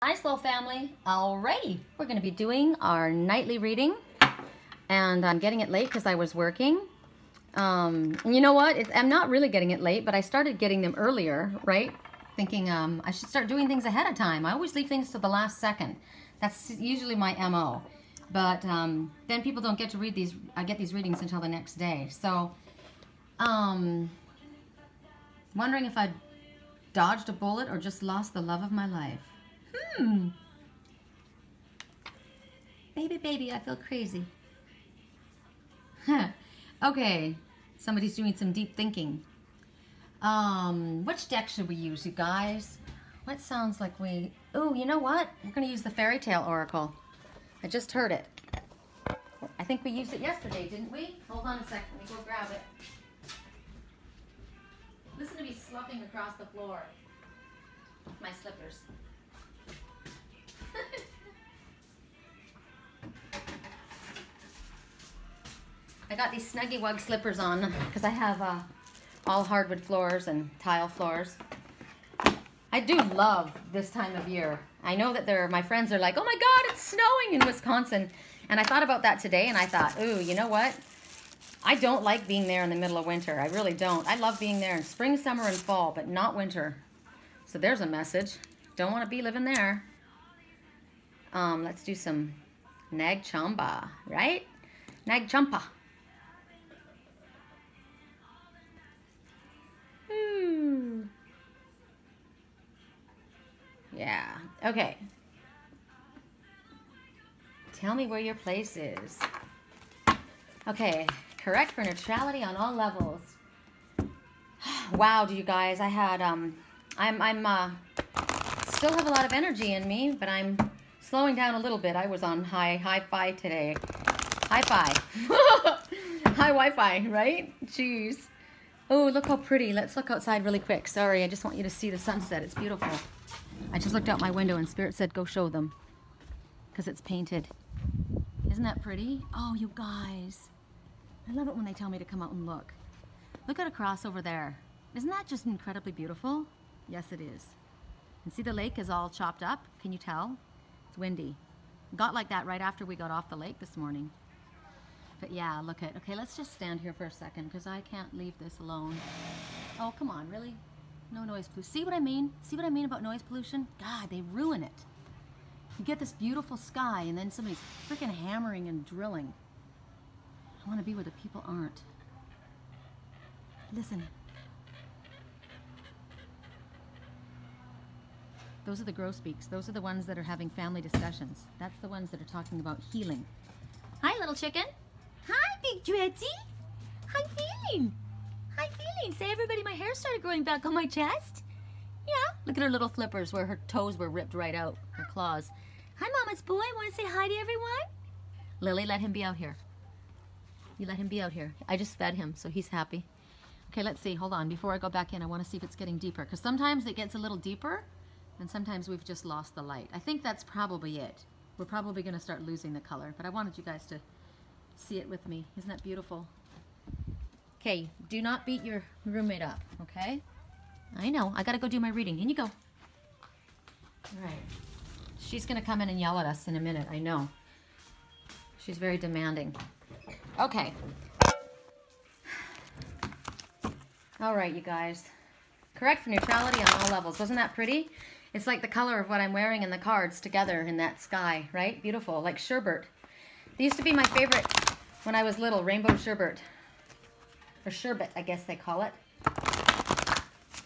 Hi, Slow Family. Alrighty, we're going to be doing our nightly reading, and I'm getting it late because I was working. And you know what? I'm not really getting it late, but I started getting them earlier, right? Thinking I should start doing things ahead of time. I always leave things to the last second. That's usually my MO. But then people don't get to read these. I get these readings until the next day. So, wondering if I dodged a bullet or just lost the love of my life. Baby, I feel crazy. Okay, somebody's doing some deep thinking. Which deck should we use, you guys? What sounds like we... Oh, you know what? We're going to use the Fairy Tale Oracle. I just heard it. I think we used it yesterday, didn't we? Hold on a second. Let me go grab it. Listen to me sloughing across the floor with my slippers. I got these Snuggy Wug slippers on because I have all hardwood floors and tile floors. I do love this time of year. I know that my friends are like, oh my God, it's snowing in Wisconsin. And I thought about that today and I thought, ooh, you know what? I don't like being there in the middle of winter. I really don't. I love being there in spring, summer, and fall, but not winter. So there's a message. Don't want to be living there. Let's do some Nag Champa, right? Nag Champa. Yeah, okay. Tell me where your place is. Okay, correct for neutrality on all levels. Wow, do you guys, I had, still have a lot of energy in me, but I'm slowing down a little bit. I was on hi-fi today. Hi-fi. High Wi-Fi, right? Jeez. Oh, look how pretty. Let's look outside really quick. Sorry, I just want you to see the sunset. It's beautiful. I just looked out my window and Spirit said, go show them. Because it's painted. Isn't that pretty? Oh, you guys. I love it when they tell me to come out and look. Look at across over there. Isn't that just incredibly beautiful? Yes, it is. And see the lake is all chopped up? Can you tell? It's windy. It got like that right after we got off the lake this morning. But yeah, look at, okay, let's just stand here for a second because I can't leave this alone. Oh, come on, really? No noise pollution. See what I mean? See what I mean about noise pollution? God, they ruin it. You get this beautiful sky and then somebody's freaking hammering and drilling. I want to be where the people aren't. Listen. Those are the grosbeaks. Those are the ones that are having family discussions. That's the ones that are talking about healing. Hi, little chicken. Hi, Big Dreadsy. How you feeling? How you feeling? Say, everybody, my hair started growing back on my chest. Yeah. Look at her little flippers where her toes were ripped right out. Her claws. Hi, Mama's boy. Want to say hi to everyone? Lily, let him be out here. You let him be out here. I just fed him, so he's happy. Okay, let's see. Hold on. Before I go back in, I want to see if it's getting deeper. Because sometimes it gets a little deeper, and sometimes we've just lost the light. I think that's probably it. We're probably going to start losing the color, but I wanted you guys to see it with me. Isn't that beautiful? Okay, do not beat your roommate up, okay? I know. I got to go do my reading. In you go. All right. She's going to come in and yell at us in a minute. I know. She's very demanding. Okay. All right, you guys. Correct for neutrality on all levels. Wasn't that pretty? It's like the color of what I'm wearing and the cards together in that sky, right? Beautiful, like sherbet. They used to be my favorite when I was little, rainbow sherbet. Or sherbet, I guess they call it.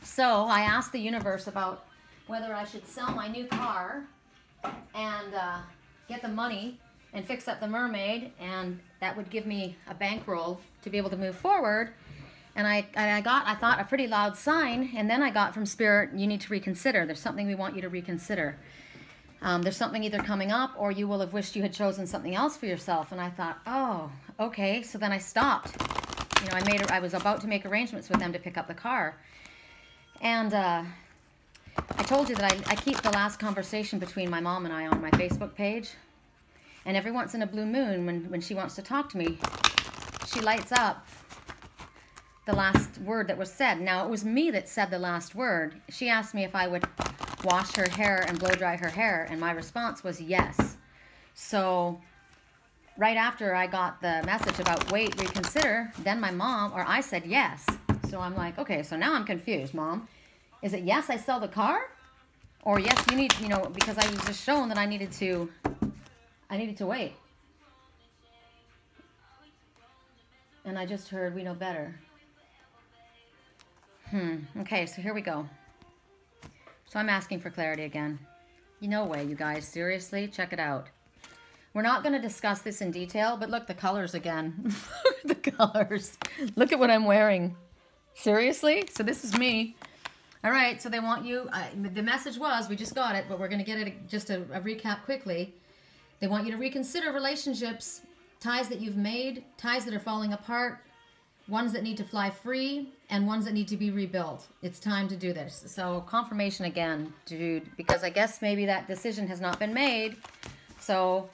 So I asked the universe about whether I should sell my new car and get the money and fix up the mermaid, and that would give me a bankroll to be able to move forward. And I thought, a pretty loud sign, and then I got from Spirit, you need to reconsider. There's something we want you to reconsider. There's something either coming up, or you will have wished you had chosen something else for yourself. And I thought, oh, okay. So then I stopped. You know, I was about to make arrangements with them to pick up the car. And I told you that I keep the last conversation between my mom and I on my Facebook page. And every once in a blue moon, when she wants to talk to me, she lights up the last word that was said. Now, it was me that said the last word. She asked me if I would wash her hair and blow dry her hair? And my response was yes. So right after I got the message about wait, reconsider, then my mom, or I said yes. So I'm like, okay, so now I'm confused, Mom. Is it yes, I sell the car? Or yes, you need, you know, because I was just shown that I needed to wait. And I just heard, we know better. Okay, so here we go. So I'm asking for clarity again. No way, you guys. Seriously? Check it out. We're not going to discuss this in detail, but look, the colors again. The colors. Look at what I'm wearing. Seriously? So this is me. All right, so they want you, the message was, we just got it, but we're going to get it, just a recap quickly. They want you to reconsider relationships, ties that you've made, ties that are falling apart, ones that need to fly free, and ones that need to be rebuilt. It's time to do this. So confirmation again, dude, because I guess maybe that decision has not been made. So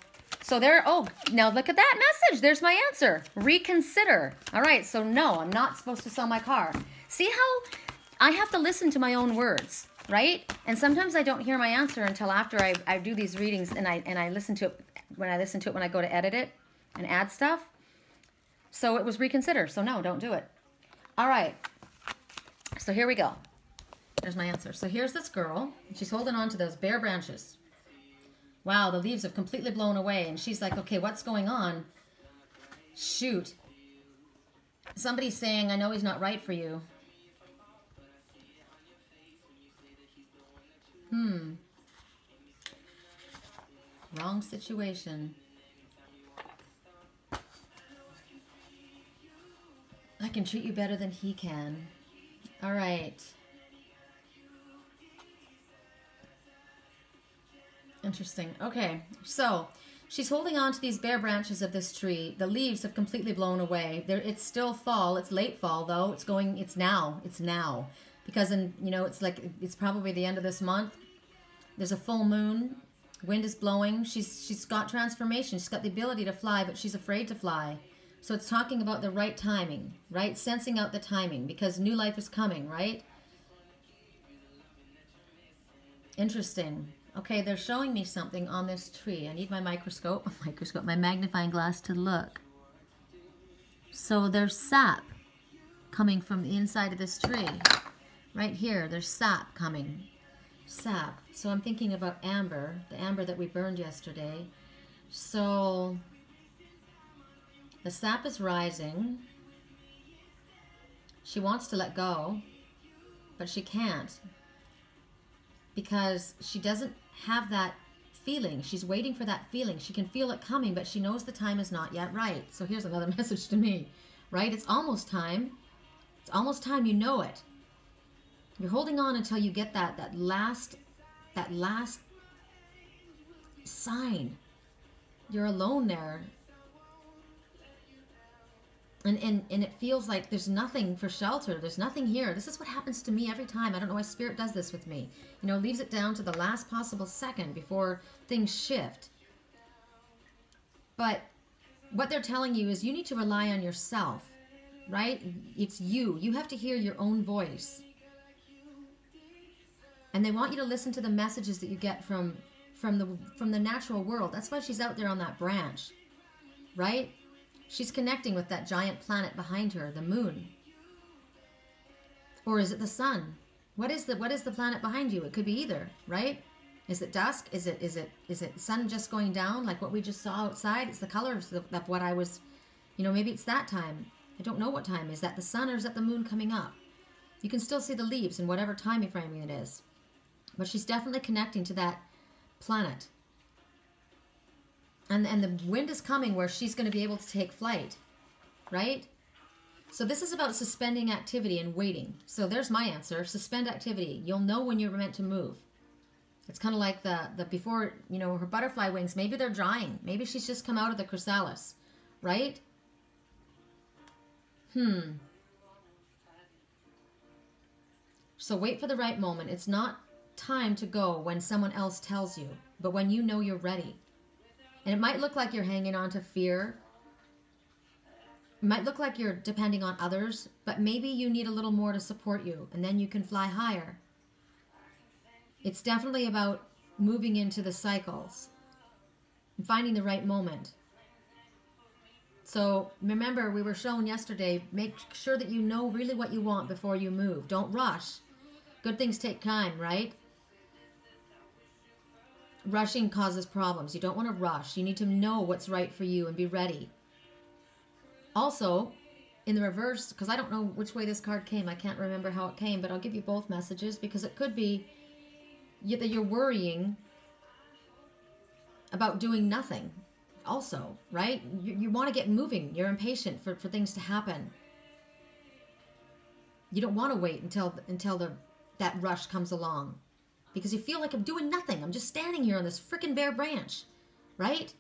there, oh, now look at that message. There's my answer. Reconsider. All right, so no, I'm not supposed to sell my car. See how I have to listen to my own words, right? And sometimes I don't hear my answer until after I do these readings and I listen to it when I go to edit it and add stuff. So it was reconsider. So no, don't do it. All right. So here we go. There's my answer. So here's this girl. She's holding on to those bare branches. Wow, the leaves have completely blown away. And she's like, okay, what's going on? Shoot. Somebody's saying, I know he's not right for you. Wrong situation. I can treat you better than he can. All right. Interesting. Okay, so she's holding on to these bare branches of this tree. The leaves have completely blown away. It's still fall. It's late fall though. It's now. Because it's probably the end of this month. There's a full moon. Wind is blowing. She's got transformation. She's got the ability to fly, but she's afraid to fly. So it's talking about the right timing, right? Sensing out the timing because new life is coming, right? Interesting. Okay, they're showing me something on this tree. I need my my magnifying glass to look. So there's sap coming from the inside of this tree. Right here, there's sap coming. Sap. So I'm thinking about amber, the amber that we burned yesterday. So the sap is rising. She wants to let go, but she can't because she doesn't have that feeling. She's waiting for that feeling. She can feel it coming, but she knows the time is not yet right. So here's another message to me, right? It's almost time. It's almost time, you know it. You're holding on until you get that last sign. You're alone there. And it feels like there's nothing for shelter. There's nothing here. This is what happens to me every time. I don't know why Spirit does this with me. You know, leaves it down to the last possible second before things shift. But what they're telling you is you need to rely on yourself, right? It's you. You have to hear your own voice. And they want you to listen to the messages that you get from the natural world. That's why she's out there on that branch, right? She's connecting with that giant planet behind her, the moon. Or is it the sun? What is the planet behind you? It could be either, right? Is it dusk? Is it sun just going down like what we just saw outside? It's the colors of what I was, maybe it's that time. I don't know what time. Is that the sun or is that the moon coming up? You can still see the leaves in whatever time frame it is. But she's definitely connecting to that planet. And the wind is coming where she's going to be able to take flight, right? So this is about suspending activity and waiting. So there's my answer. Suspend activity. You'll know when you're meant to move. It's kind of like the before, her butterfly wings. Maybe they're drying. Maybe she's just come out of the chrysalis, right? So wait for the right moment. It's not time to go when someone else tells you, but when you know you're ready. And it might look like you're hanging on to fear. It might look like you're depending on others, but maybe you need a little more to support you, and then you can fly higher. It's definitely about moving into the cycles and finding the right moment. So remember, we were shown yesterday, make sure that you know really what you want before you move. Don't rush. Good things take time, right? Rushing causes problems. You don't want to rush. You need to know what's right for you and be ready. Also, in the reverse, because I don't know which way this card came. I can't remember how it came, but I'll give you both messages because it could be that you're worrying about doing nothing also, right? You want to get moving. You're impatient for things to happen. You don't want to wait until that rush comes along because you feel like I'm doing nothing. I'm just standing here on this freaking bare branch, right?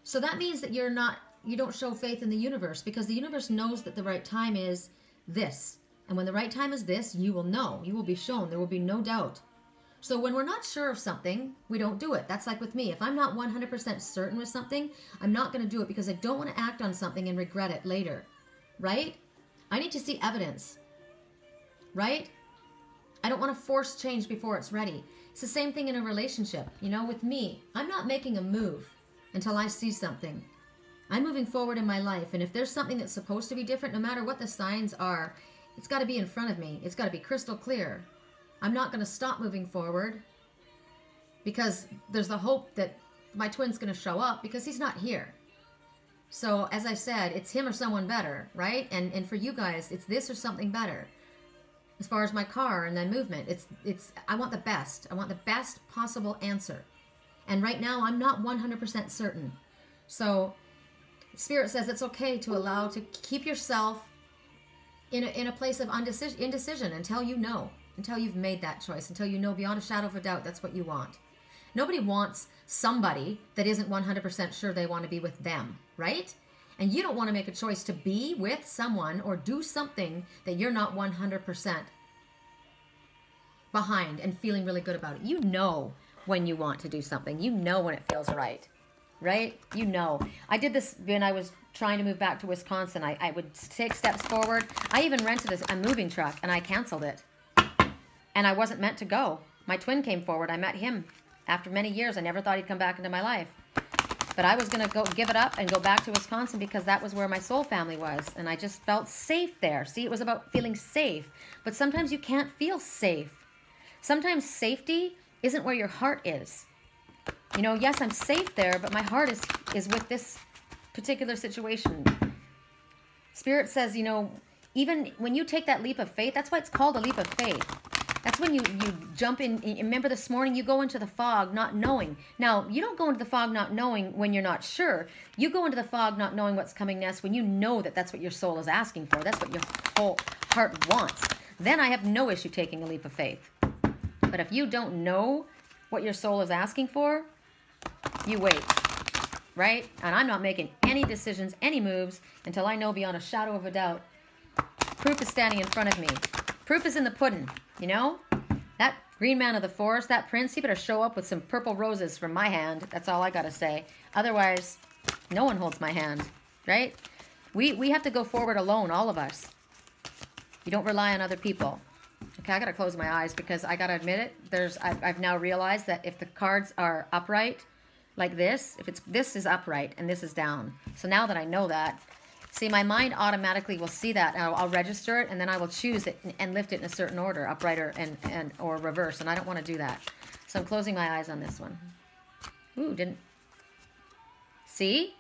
So that means that you don't show faith in the universe because the universe knows that the right time is this. And when the right time is this, you will know. You will be shown. There will be no doubt. So when we're not sure of something, we don't do it. That's like with me. If I'm not 100% certain with something, I'm not going to do it because I don't want to act on something and regret it later, right? I need to see evidence, right? I don't want to force change before it's ready. It's the same thing in a relationship. You know, with me, I'm not making a move until I see something. I'm moving forward in my life, and if there's something that's supposed to be different, no matter what the signs are, it's got to be in front of me. It's got to be crystal clear. I'm not going to stop moving forward because there's the hope that my twin's going to show up because he's not here. So as I said, it's him or someone better, right? And for you guys, it's this or something better. As far as my car and then movement, I want the best. I want the best possible answer. And right now, I'm not 100% certain. So Spirit says it's okay to keep yourself in a place of indecision until you know. Until you've made that choice, until you know beyond a shadow of a doubt that's what you want. Nobody wants somebody that isn't 100% sure they want to be with them, right? And you don't want to make a choice to be with someone or do something that you're not 100% behind and feeling really good about it. You know when you want to do something. You know when it feels right, right? You know. I did this when I was trying to move back to Wisconsin. I would take steps forward. I even rented a moving truck and I canceled it. And I wasn't meant to go. My twin came forward. I met him after many years. I never thought he'd come back into my life. But I was going to go give it up and go back to Wisconsin because that was where my soul family was. And I just felt safe there. See, it was about feeling safe. But sometimes you can't feel safe. Sometimes safety isn't where your heart is. You know, yes, I'm safe there, but my heart is with this particular situation. Spirit says, you know, even when you take that leap of faith, that's why it's called a leap of faith. That's when you jump in. Remember this morning, you go into the fog not knowing. Now, you don't go into the fog not knowing when you're not sure. You go into the fog not knowing what's coming next when you know that that's what your soul is asking for. That's what your whole heart wants. Then I have no issue taking a leap of faith. But if you don't know what your soul is asking for, you wait, right? And I'm not making any decisions, any moves, until I know beyond a shadow of a doubt. Proof is standing in front of me. Proof is in the pudding. You know, that green man of the forest, that prince, he better show up with some purple roses from my hand. That's all I got to say. Otherwise, no one holds my hand, right? We have to go forward alone, all of us. You don't rely on other people. Okay, I got to close my eyes because I got to admit it. I've now realized that if the cards are upright like this, this is upright and this is down. So now that I know that, see, my mind automatically will see that, and I'll register it, and then I will choose it and lift it in a certain order, upright or reverse, and I don't want to do that. So I'm closing my eyes on this one. Ooh, didn't... See?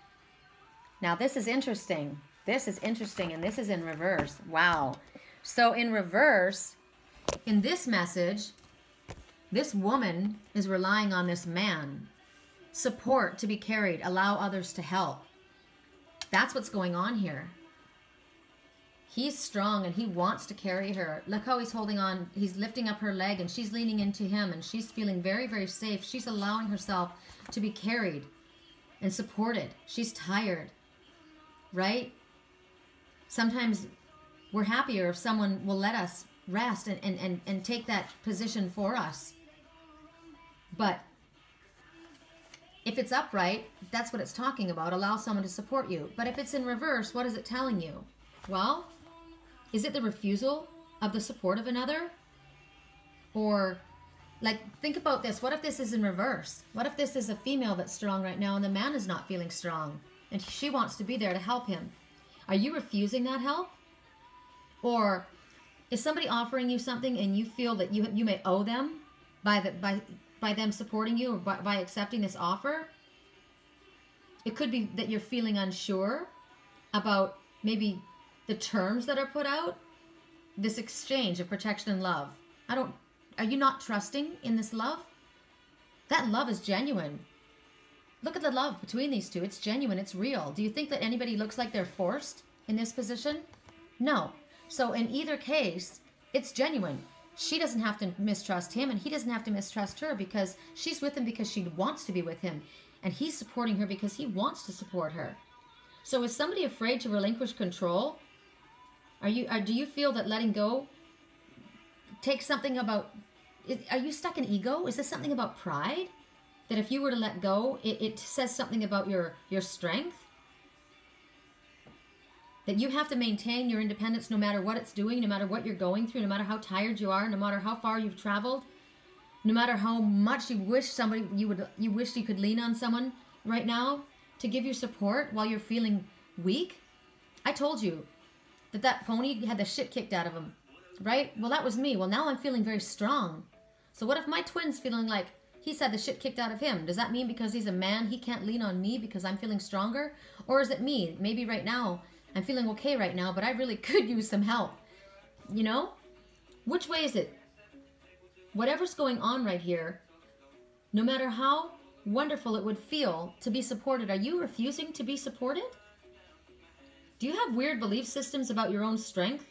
Now this is interesting. This is interesting, and this is in reverse. Wow. So in reverse, in this message, this woman is relying on this man. Support to be carried. Allow others to help. That's what's going on here. He's strong and he wants to carry her. Look how he's holding on. He's lifting up her leg and she's leaning into him and she's feeling very, very safe. She's allowing herself to be carried and supported. She's tired, right? Sometimes we're happier if someone will let us rest and take that position for us. But if it's upright, that's what it's talking about. Allow someone to support you. But if it's in reverse, what is it telling you? Well, is it the refusal of the support of another? Or Like, think about this. What if this is in reverse? What if this is a female that's strong right now and the man is not feeling strong and she wants to be there to help him? Are you refusing that help? Or is somebody offering you something and you feel that you may owe them by them supporting you or by accepting this offer? It could be that you're feeling unsure about maybe the terms that are put out. This exchange of protection and love. Are you not trusting in this love? That love is genuine. Look at the love between these two. It's genuine. It's real. Do you think that anybody looks like they're forced in this position? No. So in either case, it's genuine. She doesn't have to mistrust him and he doesn't have to mistrust her because she's with him because she wants to be with him. And he's supporting her because he wants to support her. So is somebody afraid to relinquish control? Do you feel that letting go takes something about... Are you stuck in ego? Is this something about pride? That if you were to let go, it says something about your strength? That you have to maintain your independence no matter what it's doing, no matter what you're going through, no matter how tired you are, no matter how far you've traveled, no matter how much you wish you wish you could lean on someone right now to give you support while you're feeling weak? I told you that pony had the shit kicked out of him, right? Well, that was me. Well, now I'm feeling very strong. So what if my twin's feeling like he's had the shit kicked out of him? Does that mean because he's a man, he can't lean on me because I'm feeling stronger? Or is it me? Maybe right now, I'm feeling okay right now, but I really could use some help. You know? Which way is it? Whatever's going on right here, no matter how wonderful it would feel to be supported, are you refusing to be supported? Do you have weird belief systems about your own strength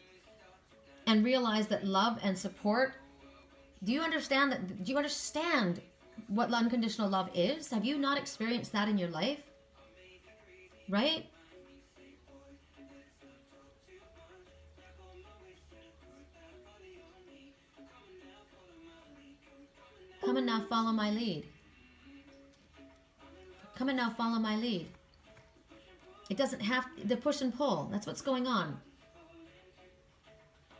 and realize that love and support... Do you understand what unconditional love is? Have you not experienced that in your life? Right? Come and now follow my lead. Come and now follow my lead. It doesn't have the push and pull. That's what's going on.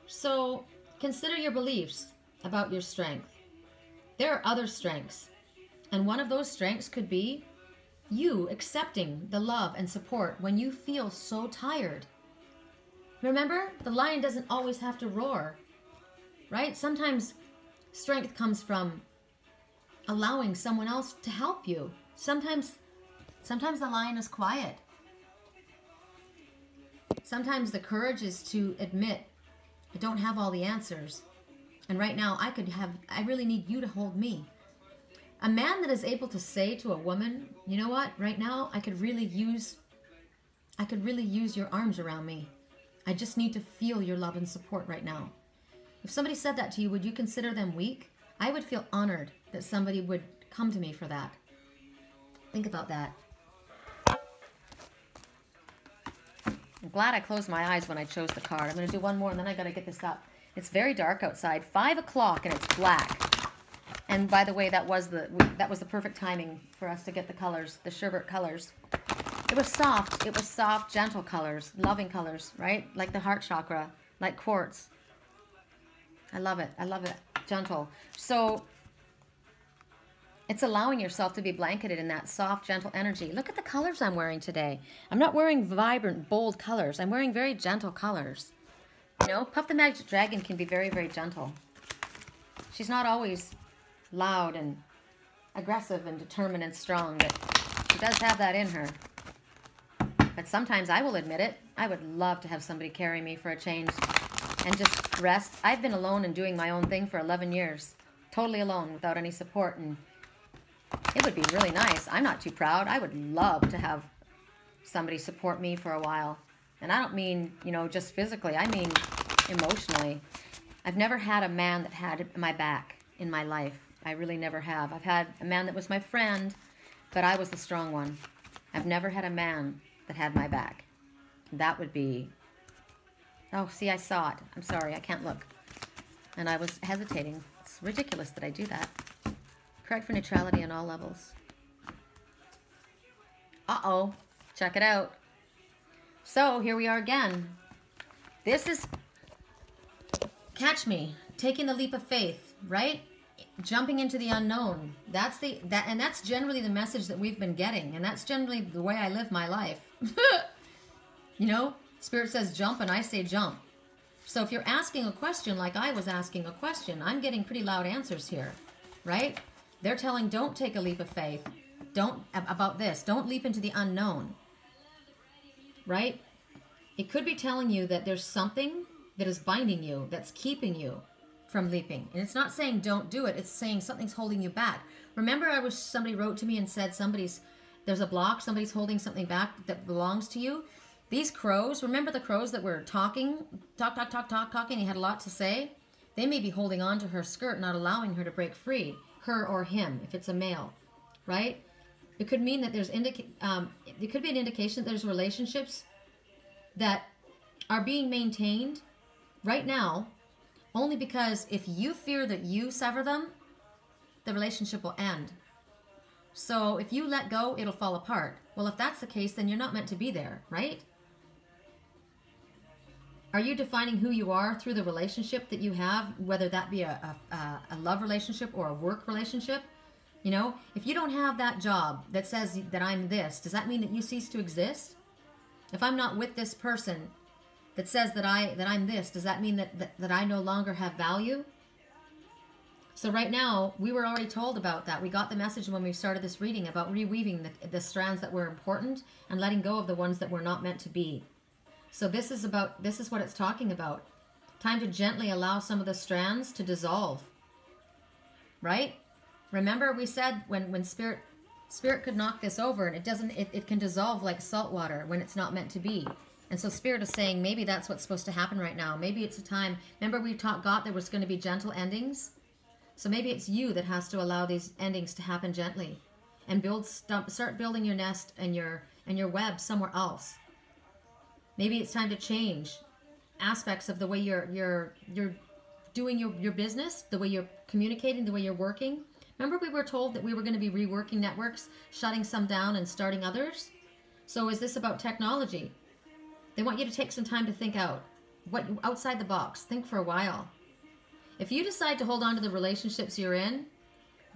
So consider your beliefs about your strength. There are other strengths. And one of those strengths could be you accepting the love and support when you feel so tired. Remember, the lion doesn't always have to roar, right? Sometimes strength comes from allowing someone else to help you. Sometimes the lion is quiet. Sometimes the courage is to admit, I don't have all the answers. And right now, I really need you to hold me. A man that is able to say to a woman, you know what, right now, I could really use your arms around me. I just need to feel your love and support right now. If somebody said that to you, would you consider them weak? I would feel honored that somebody would come to me for that. Think about that. I'm glad I closed my eyes when I chose the card. I'm going to do one more and then I got to get this up. It's very dark outside, 5 o'clock, and it's black. And by the way, that was the perfect timing for us to get the colors, the sherbet colors. It was soft, gentle colors, loving colors, right? Like the heart chakra, like quartz. I love it, gentle. So it's allowing yourself to be blanketed in that soft, gentle energy. Look at the colors I'm wearing today. I'm not wearing vibrant, bold colors. I'm wearing very gentle colors. You know, Puff the Magic Dragon can be very, very gentle. She's not always loud and aggressive and determined and strong, but she does have that in her. But sometimes I will admit it. I would love to have somebody carry me for a change and just rest. I've been alone and doing my own thing for 11 years. Totally alone without any support, and it would be really nice. I'm not too proud. I would love to have somebody support me for a while. And I don't mean, you know, just physically. I mean emotionally. I've never had a man that had my back in my life. I really never have. I've had a man that was my friend, but I was the strong one. I've never had a man that had my back. That would be... Oh, see, I saw it. I'm sorry, I can't look. And I was hesitating. It's ridiculous that I do that. Correct for neutrality on all levels. Uh-oh. Check it out. So, here we are again. This is... Catch me. Taking the leap of faith, right? jumping into the unknown. And that's generally the message that we've been getting, and that's generally the way I live my life. You know, Spirit says jump, and I say jump. So if you're asking a question like I was asking a question, I'm getting pretty loud answers here, right? They're telling, don't take a leap of faith. About this, don't leap into the unknown, right? It could be telling you that there's something that is binding you, that's keeping you from leaping. And it's not saying don't do it. It's saying something's holding you back. Remember, somebody wrote to me and said there's a block, somebody's holding something back that belongs to you. These crows, remember the crows that were talking, talking, he had a lot to say? They may be holding on to her skirt, not allowing her to break free, her or him, if it's a male, right? It could mean that it could be an indication that there's relationships that are being maintained right now only because if you fear that you sever them, the relationship will end. So if you let go, it'll fall apart. Well, if that's the case, then you're not meant to be there, right? Are you defining who you are through the relationship that you have, whether that be a love relationship or a work relationship? You know, if you don't have that job that says that I'm this, does that mean that you cease to exist? If I'm not with this person that says that I'm this, does that mean that I no longer have value? So right now, we were already told about that. We got the message when we started this reading about reweaving the strands that were important and letting go of the ones that were not meant to be. So this is what it's talking about. Time to gently allow some of the strands to dissolve. Right? Remember we said when spirit could knock this over, and it can dissolve like salt water when it's not meant to be. And so Spirit is saying maybe that's what's supposed to happen right now. Maybe it's a time. Remember we got there was going to be gentle endings? So maybe it's you that has to allow these endings to happen gently and start building your nest and your web somewhere else. Maybe it's time to change aspects of the way you're doing your business, the way you're communicating, the way you're working. Remember we were told that we were going to be reworking networks, shutting some down and starting others? So is this about technology? They want you to take some time to think outside the box. Think for a while. If you decide to hold on to the relationships you're in,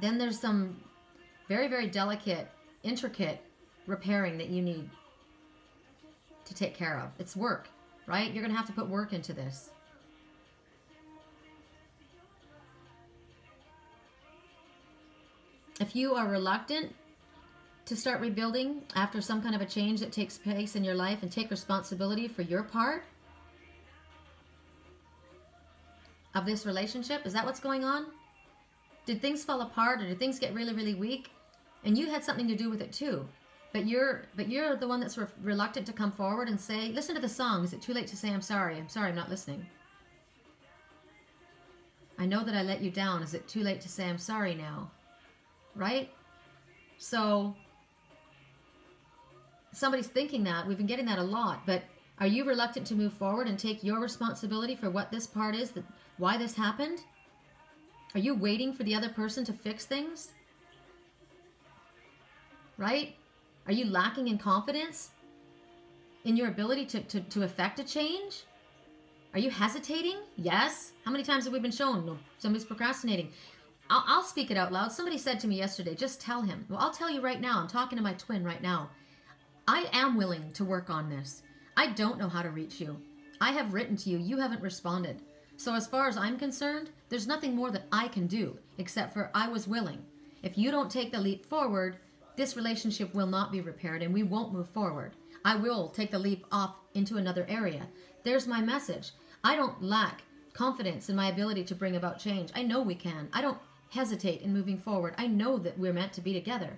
then there's some very, very delicate, intricate repairing that you need to take care of. It's work, right? You're going to have to put work into this. If you are reluctant to start rebuilding after some kind of a change that takes place in your life and take responsibility for your part of this relationship, is that what's going on? Did things fall apart or did things get really, really weak? And you had something to do with it too. But you're the one that's reluctant to come forward and say, listen to the song. Is it too late to say I'm sorry? I'm sorry, I'm not listening. I know that I let you down. Is it too late to say I'm sorry now? Right? So somebody's thinking that. We've been getting that a lot. But are you reluctant to move forward and take your responsibility for what this part is, why this happened? Are you waiting for the other person to fix things? Right? Are you lacking in confidence in your ability to effect a change? Are you hesitating? Yes. How many times have we been shown? No, somebody's procrastinating. I'll speak it out loud. Somebody said to me yesterday, just tell him. Well, I'll tell you right now. I'm talking to my twin right now. I am willing to work on this. I don't know how to reach you. I have written to you. You haven't responded. So as far as I'm concerned, there's nothing more that I can do except for I was willing. If you don't take the leap forward, this relationship will not be repaired and we won't move forward. I will take the leap off into another area. There's my message. I don't lack confidence in my ability to bring about change. I know we can. I don't hesitate in moving forward. I know that we're meant to be together.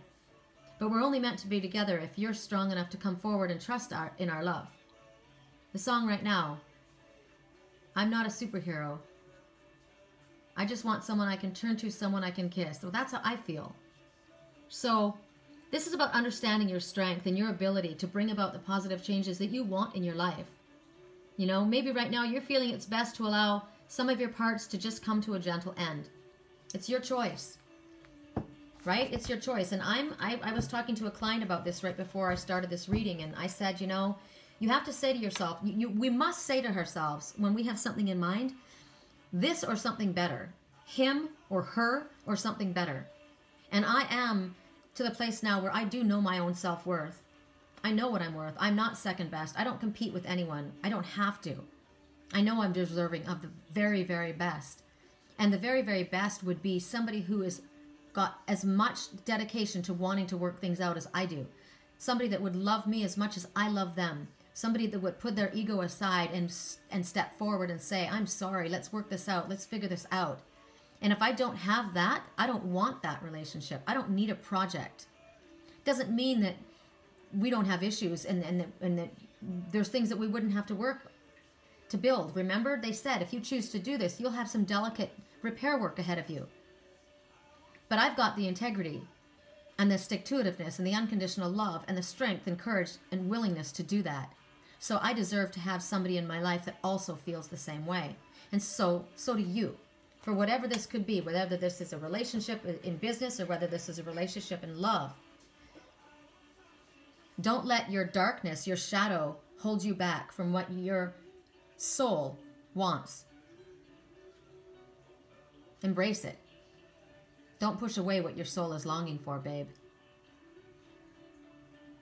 But we're only meant to be together if you're strong enough to come forward and trust in our love. The song right now, I'm not a superhero. I just want someone I can turn to, someone I can kiss. So that's how I feel. So this is about understanding your strength and your ability to bring about the positive changes that you want in your life. You know, maybe right now you're feeling it's best to allow some of your parts to just come to a gentle end. It's your choice, right? It's your choice. And I was talking to a client about this right before I started this reading, and I said, you know, you have to say to yourself, we must say to ourselves when we have something in mind, this or something better. him or her or something better. And I am to the place now where I do know my own self-worth. I know what I'm worth. I'm not second best. I don't compete with anyone. I don't have to. I know I'm deserving of the very, very best. And the very, very best would be somebody who has got as much dedication to wanting to work things out as I do. Somebody that would love me as much as I love them. Somebody that would put their ego aside and step forward and say, I'm sorry, let's work this out. Let's figure this out. And if I don't have that, I don't want that relationship. I don't need a project. Doesn't mean that we don't have issues and that there's things that we wouldn't have to work to build. Remember, they said if you choose to do this, you'll have some delicate repair work ahead of you. But I've got the integrity and the stick-to-itiveness and the unconditional love and the strength and courage and willingness to do that. So I deserve to have somebody in my life that also feels the same way. And so do you. For whatever this could be, whether this is a relationship in business or whether this is a relationship in love, don't let your darkness, your shadow, hold you back from what your soul wants. Embrace it. Don't push away what your soul is longing for, babe.